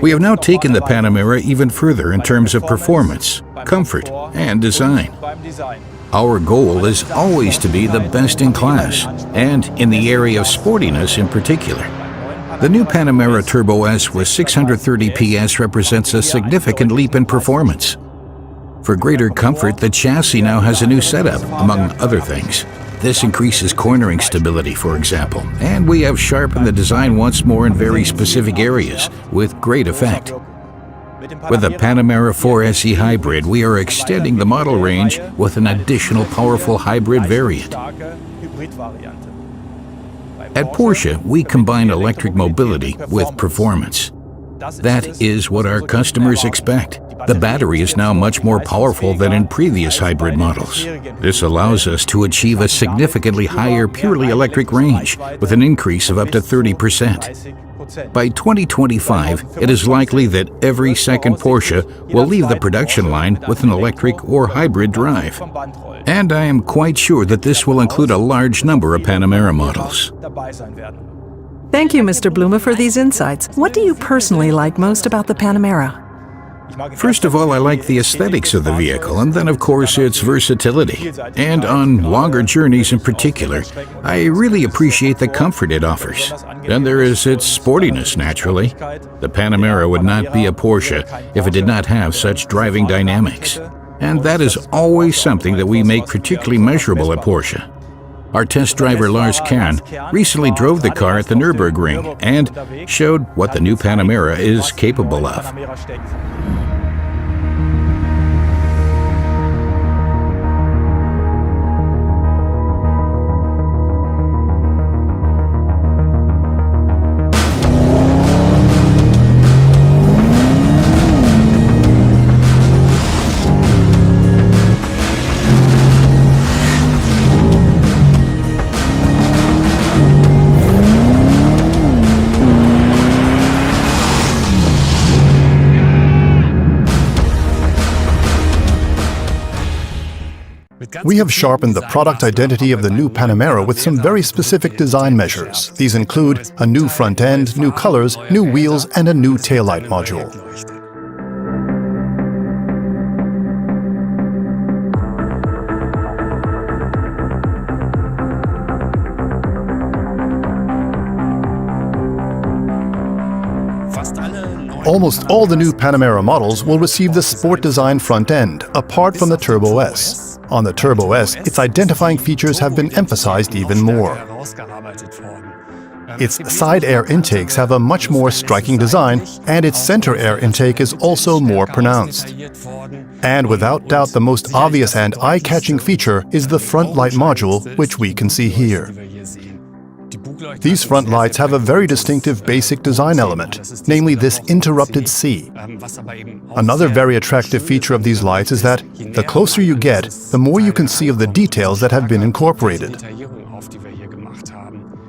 We have now taken the Panamera even further in terms of performance, comfort, and design. Our goal is always to be the best in class, and in the area of sportiness in particular. The new Panamera Turbo S with 630 PS represents a significant leap in performance. For greater comfort, the chassis now has a new setup, among other things. This increases cornering stability, for example, and we have sharpened the design once more in very specific areas, with great effect. With the Panamera 4 SE Hybrid, we are extending the model range with an additional powerful hybrid variant. At Porsche, we combine electric mobility with performance. That is what our customers expect. The battery is now much more powerful than in previous hybrid models. This allows us to achieve a significantly higher purely electric range, with an increase of up to 30%. By 2025, it is likely that every second Porsche will leave the production line with an electric or hybrid drive. And I am quite sure that this will include a large number of Panamera models. Thank you, Mr. Blume, for these insights. What do you personally like most about the Panamera? First of all, I like the aesthetics of the vehicle, and then of course its versatility. And on longer journeys in particular, I really appreciate the comfort it offers. Then there is its sportiness, naturally. The Panamera would not be a Porsche if it did not have such driving dynamics. And that is always something that we make particularly measurable at Porsche. Our test driver Lars Kern recently drove the car at the Nürburgring and showed what the new Panamera is capable of. We have sharpened the product identity of the new Panamera with some very specific design measures. These include a new front end, new colors, new wheels, and a new taillight module. Almost all the new Panamera models will receive the sport design front end, apart from the Turbo S. On the Turbo S, its identifying features have been emphasized even more. Its side air intakes have a much more striking design, and its center air intake is also more pronounced. And without doubt, the most obvious and eye-catching feature is the front light module, which we can see here. These front lights have a very distinctive basic design element, namely this interrupted C. Another very attractive feature of these lights is that the closer you get, the more you can see of the details that have been incorporated.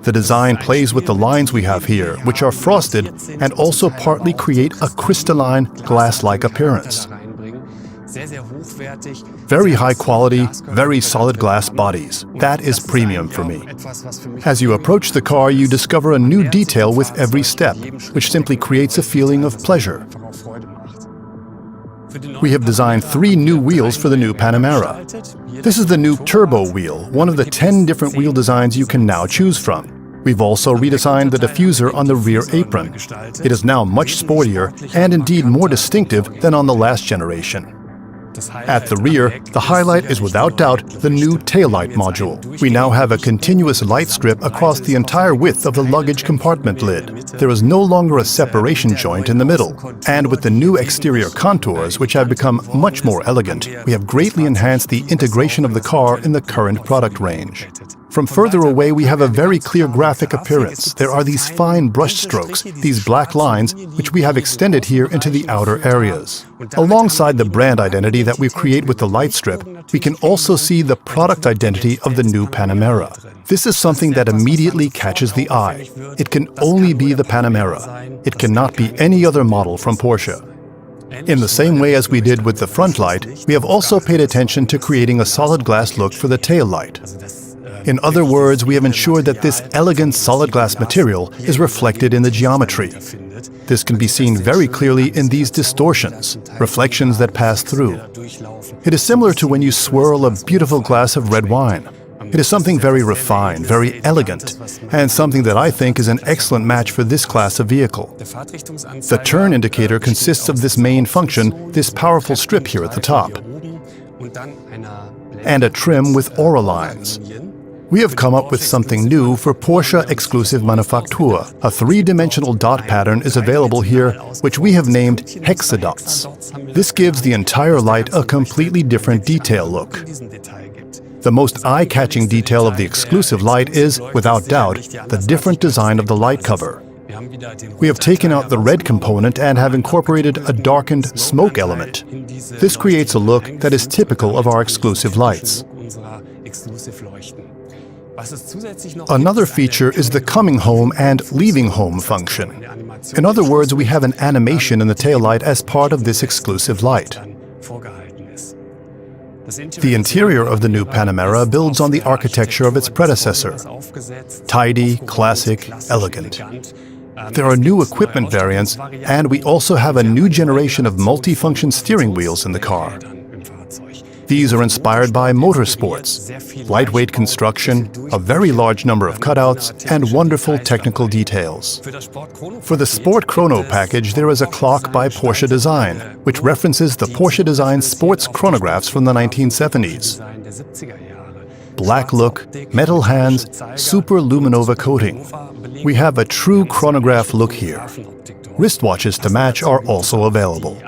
The design plays with the lines we have here, which are frosted and also partly create a crystalline, glass-like appearance. Very high quality, very solid glass bodies. That is premium for me. As you approach the car, you discover a new detail with every step, which simply creates a feeling of pleasure. We have designed 3 new wheels for the new Panamera. This is the new Turbo wheel, one of the 10 different wheel designs you can now choose from. We've also redesigned the diffuser on the rear apron. It is now much sportier and indeed more distinctive than on the last generation. At the rear, the highlight is without doubt the new taillight module. We now have a continuous light strip across the entire width of the luggage compartment lid. There is no longer a separation joint in the middle. And with the new exterior contours, which have become much more elegant, we have greatly enhanced the integration of the car in the current product range. From further away, we have a very clear graphic appearance. There are these fine brush strokes, these black lines, which we have extended here into the outer areas. Alongside the brand identity that we create with the light strip, we can also see the product identity of the new Panamera. This is something that immediately catches the eye. It can only be the Panamera. It cannot be any other model from Porsche. In the same way as we did with the front light, we have also paid attention to creating a solid glass look for the tail light. In other words, we have ensured that this elegant solid glass material is reflected in the geometry. This can be seen very clearly in these distortions, reflections that pass through. It is similar to when you swirl a beautiful glass of red wine. It is something very refined, very elegant, and something that I think is an excellent match for this class of vehicle. The turn indicator consists of this main function, this powerful strip here at the top, and a trim with aura lines. We have come up with something new for Porsche Exclusive Manufaktur. A three-dimensional dot pattern is available here, which we have named hexadots. This gives the entire light a completely different detail look. The most eye-catching detail of the exclusive light is, without doubt, the different design of the light cover. We have taken out the red component and have incorporated a darkened smoke element. This creates a look that is typical of our exclusive lights. Another feature is the coming home and leaving home function. In other words, we have an animation in the taillight as part of this exclusive light. The interior of the new Panamera builds on the architecture of its predecessor. Tidy, classic, elegant. There are new equipment variants, and we also have a new generation of multi-function steering wheels in the car. These are inspired by motorsports, lightweight construction, a very large number of cutouts, and wonderful technical details. For the Sport Chrono package, there is a clock by Porsche Design, which references the Porsche Design sports chronographs from the 1970s. Black look, metal hands, super luminova coating. We have a true chronograph look here. Wristwatches to match are also available.